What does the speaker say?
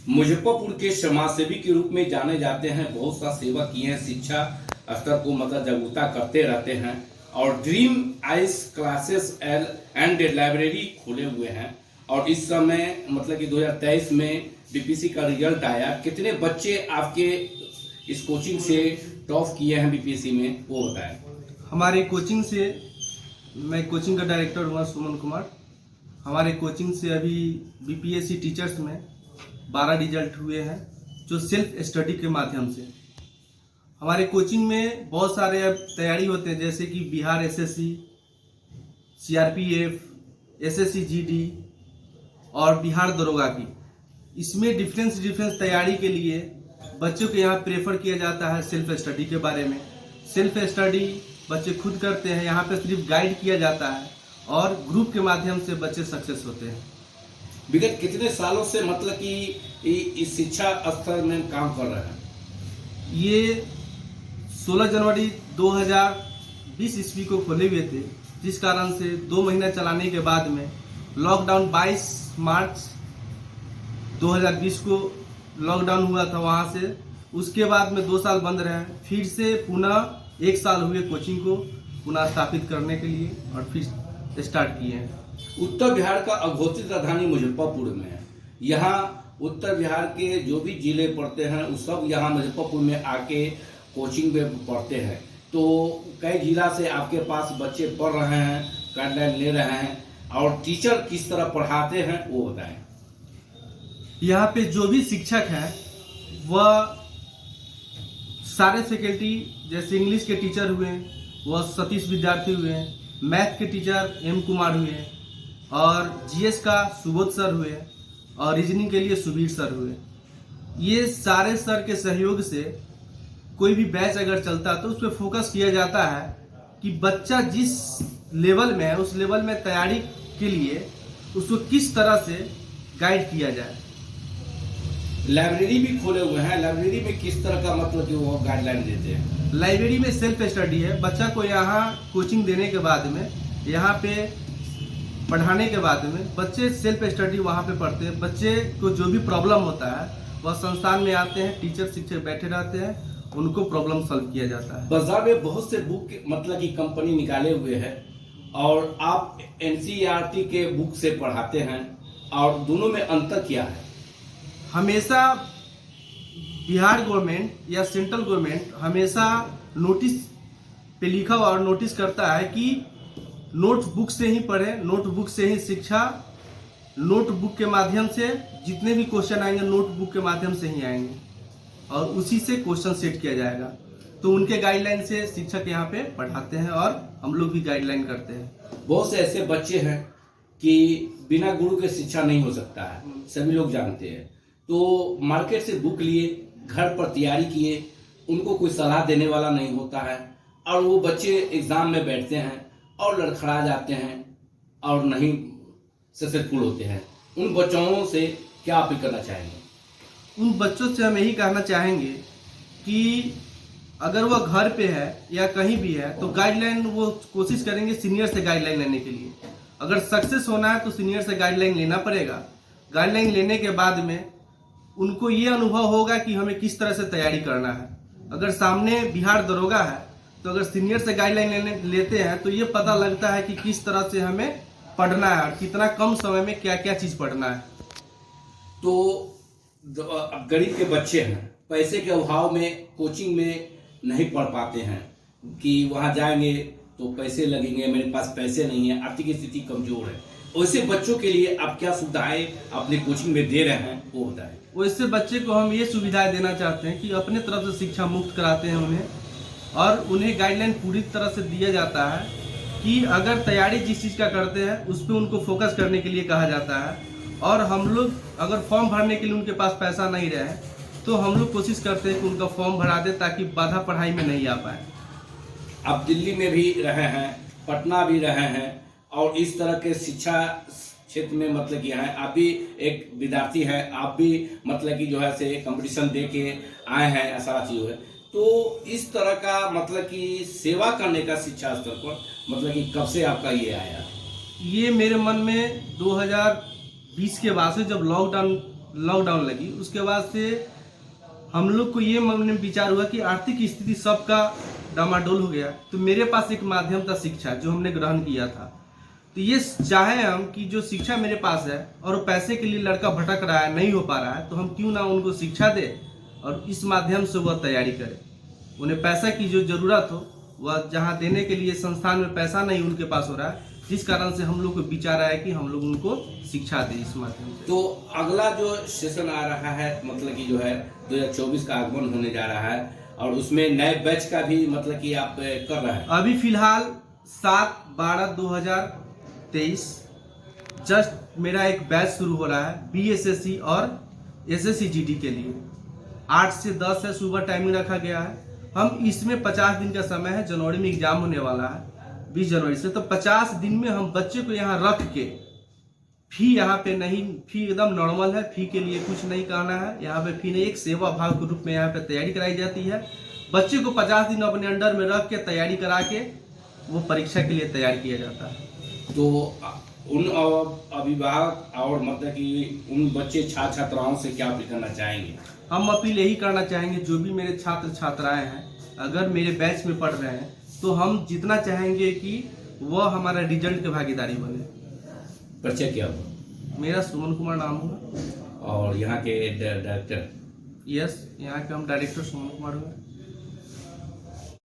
मुजफ्फरपुर के समाजसेवी के रूप में जाने जाते हैं। बहुत सा सेवा किए हैं, शिक्षा स्तर को मतलब जागरूकता करते रहते हैं और dream ice classes and library खोले हुए हैं। और इस समय मतलब कि 2023 में बीपीएससी का रिजल्ट आया। कितने बच्चे आपके इस कोचिंग से टॉप किए हैं बीपीएससी में, वो बताएं। हमारे कोचिंग से, मैं कोचिंग का डायरेक्टर हुआ सुमन कुमार। हमारे कोचिंग से अभी बीपीएससी टीचर्स में 12 रिजल्ट हुए हैं, जो सेल्फ स्टडी के माध्यम से। हमारे कोचिंग में बहुत सारे अब तैयारी होते हैं, जैसे कि Bihar SSC, CRPF, SSC GD और बिहार दरोगा की। इसमें डिफरेंस तैयारी के लिए बच्चों को यहाँ प्रेफर किया जाता है सेल्फ स्टडी के बारे में। सेल्फ स्टडी बच्चे खुद करते हैं, यहाँ पे सिर्फ गाइड किया जाता है और ग्रुप के माध्यम से बच्चे सक्सेस होते हैं। विगत कितने सालों से मतलब कि इस शिक्षा स्तर में काम कर रहे हैं? ये 16 जनवरी 2020 ईस्वी को खोले हुए थे, जिस कारण से 2 महीना चलाने के बाद में लॉकडाउन 22 मार्च 2020 को लॉकडाउन हुआ था वहाँ से। उसके बाद में 2 साल बंद रहे, फिर से पुनः 1 साल हुए कोचिंग को पुनः स्थापित करने के लिए और फिर स्टार्ट किए हैं। उत्तर बिहार का अघोषित राजधानी मुजफ्फरपुर में है। यहाँ उत्तर बिहार के जो भी जिले पढ़ते हैं वो सब यहाँ मुजफ्फरपुर में आके कोचिंग में पढ़ते हैं। तो कई जिला से आपके पास बच्चे पढ़ रहे हैं, गाइडलाइन ले रहे हैं, और टीचर किस तरह पढ़ाते हैं वो बताएं। यहाँ पे जो भी शिक्षक हैं वह सारे फैकल्टी, जैसे इंग्लिश के टीचर हुए वह सतीश विद्यार्थी हुए, मैथ के टीचर एम कुमार हुए, और जीएस का सुबोध सर हुए, और रीजनिंग के लिए सुबीर सर हुए। ये सारे सर के सहयोग से कोई भी बैच अगर चलता तो उस पर फोकस किया जाता है कि बच्चा जिस लेवल में है उस लेवल में तैयारी के लिए उसको किस तरह से गाइड किया जाए। लाइब्रेरी भी खोले हुए हैं। लाइब्रेरी में किस तरह का मतलब कि वो गाइडलाइन देते हैं? लाइब्रेरी में सेल्फ स्टडी है। बच्चा को यहाँ कोचिंग देने के बाद में, यहाँ पे पढ़ाने के बाद में बच्चे सेल्फ स्टडी वहाँ पे पढ़ते हैं। बच्चे को जो भी प्रॉब्लम होता है वह संस्थान में आते हैं, टीचर शिक्षक बैठे रहते हैं, उनको प्रॉब्लम सॉल्व किया जाता है। बाजार में बहुत से बुक मतलब की कंपनी निकाले हुए हैं और आप एनसीईआरटी के बुक से पढ़ाते हैं, और दोनों में अंतर क्या है? हमेशा बिहार गवर्नमेंट या सेंट्रल गवर्नमेंट हमेशा नोटिस पे लिखा हुआ और नोटिस करता है कि नोटबुक से ही पढ़ें, नोटबुक से ही शिक्षा, नोटबुक के माध्यम से जितने भी क्वेश्चन आएंगे नोटबुक के माध्यम से ही आएंगे और उसी से क्वेश्चन सेट किया जाएगा। तो उनके गाइडलाइन से शिक्षक यहाँ पे पढ़ाते हैं और हम लोग भी गाइडलाइन करते हैं। बहुत से ऐसे बच्चे हैं कि बिना गुरु के शिक्षा नहीं हो सकता है, सभी लोग जानते हैं। तो मार्केट से बुक लिए, घर पर तैयारी किए, उनको कोई सलाह देने वाला नहीं होता है, और वो बच्चे एग्जाम में बैठते हैं और लड़खड़ा जाते हैं और नहीं सक्सेसफुल होते हैं। उन बच्चों से क्या अपील करना चाहेंगे? उन बच्चों से हम यही कहना चाहेंगे कि अगर वह घर पे है या कहीं भी है तो गाइडलाइन वो कोशिश करेंगे सीनियर से गाइडलाइन लेने के लिए। अगर सक्सेस होना है तो सीनियर से गाइडलाइन लेना पड़ेगा। गाइडलाइन लेने के बाद में उनको ये अनुभव होगा कि हमें किस तरह से तैयारी करना है। अगर सामने बिहार दरोगा है तो अगर सीनियर से गाइडलाइन लेते हैं तो ये पता लगता है कि किस तरह से हमें पढ़ना है और कितना कम समय में क्या क्या चीज़ पढ़ना है। तो अब गरीब के बच्चे हैं, पैसे के अभाव में कोचिंग में नहीं पढ़ पाते हैं कि वहाँ जाएंगे तो पैसे लगेंगे, मेरे पास पैसे नहीं है, आर्थिक स्थिति कमजोर है। वैसे बच्चों के लिए आप क्या सुविधाएं अपने कोचिंग में दे रहे हैं वो बताएं। वैसे बच्चे को हम ये सुविधाएं देना चाहते हैं कि अपने तरफ से शिक्षा मुक्त कराते हैं उन्हें, और उन्हें गाइडलाइन पूरी तरह से दिया जाता है कि अगर तैयारी जिस चीज़ का करते हैं उस पर उनको फोकस करने के लिए कहा जाता है। और हम लोग अगर फॉर्म भरने के लिए उनके पास पैसा नहीं रहे तो हम लोग कोशिश करते हैं कि उनका फॉर्म भरा दे ताकि बाधा पढ़ाई में नहीं आ पाए। आप दिल्ली में भी रहे हैं, पटना भी रहे हैं, और इस तरह के शिक्षा क्षेत्र में मतलब कि हैं, आप भी एक विद्यार्थी हैं, आप भी मतलब कि जो है से कंपटीशन दे के आए हैं, सारा चीज़ है। तो इस तरह का मतलब कि सेवा करने का शिक्षा स्तर पर मतलब कि कब से आपका ये आया? ये मेरे मन में 2020 के बाद से जब लॉकडाउन लॉकडाउन लगी, उसके बाद से हम लोग को ये मन में विचार हुआ कि आर्थिक स्थिति सबका डामाडोल हो गया, तो मेरे पास एक माध्यम था शिक्षा, जो हमने ग्रहण किया था। तो ये चाहे हम कि जो शिक्षा मेरे पास है और वो पैसे के लिए लड़का भटक रहा है, नहीं हो पा रहा है, तो हम क्यों ना उनको शिक्षा दे और इस माध्यम से वह तैयारी करे। उन्हें पैसा की जो ज़रूरत हो वह जहाँ देने के लिए संस्थान में पैसा नहीं उनके पास हो रहा है, जिस कारण से हम लोग को विचार आया कि हम लोग उनको शिक्षा दें इस माध्यम से। तो अगला जो सेशन आ रहा है, मतलब कि जो है 2024 का आगमन होने जा रहा है, और उसमें नए बैच का भी मतलब कि आप कर रहे हैं। अभी फिलहाल 7/12/2023 जस्ट मेरा एक बैच शुरू हो रहा है BSSC और SSC GD के लिए। 8 से 10 है, सुबह टाइमिंग रखा गया है। हम इसमें 50 दिन का समय है, जनवरी में एग्जाम होने वाला है 20 जनवरी से। तो 50 दिन में हम बच्चे को यहाँ रख के, फी यहाँ पे नहीं, फी एकदम नॉर्मल है, फी के लिए कुछ नहीं कहना है, यहाँ पे फी नहीं, एक सेवा भाव के रूप में यहाँ पे तैयारी कराई जाती है। बच्चे को 50 दिन अपने अंडर में रख के तैयारी करा के वो परीक्षा के लिए तैयार किया जाता है। तो उन अभिभावक और मतलब कि उन बच्चे छात्र छात्राओं से क्या अपील करना चाहेंगे? हम अपील यही करना चाहेंगे, जो भी मेरे छात्र छात्राएं हैं अगर मेरे बैच में पढ़ रहे हैं, तो हम जितना चाहेंगे कि वह हमारा रिजल्ट के भागीदारी बने। परिचय क्या हुआ? मेरा सुमन कुमार नाम होगा। और यहाँ के डायरेक्टर? यस, यहाँ के हम डायरेक्टर सुमन कुमार हुए।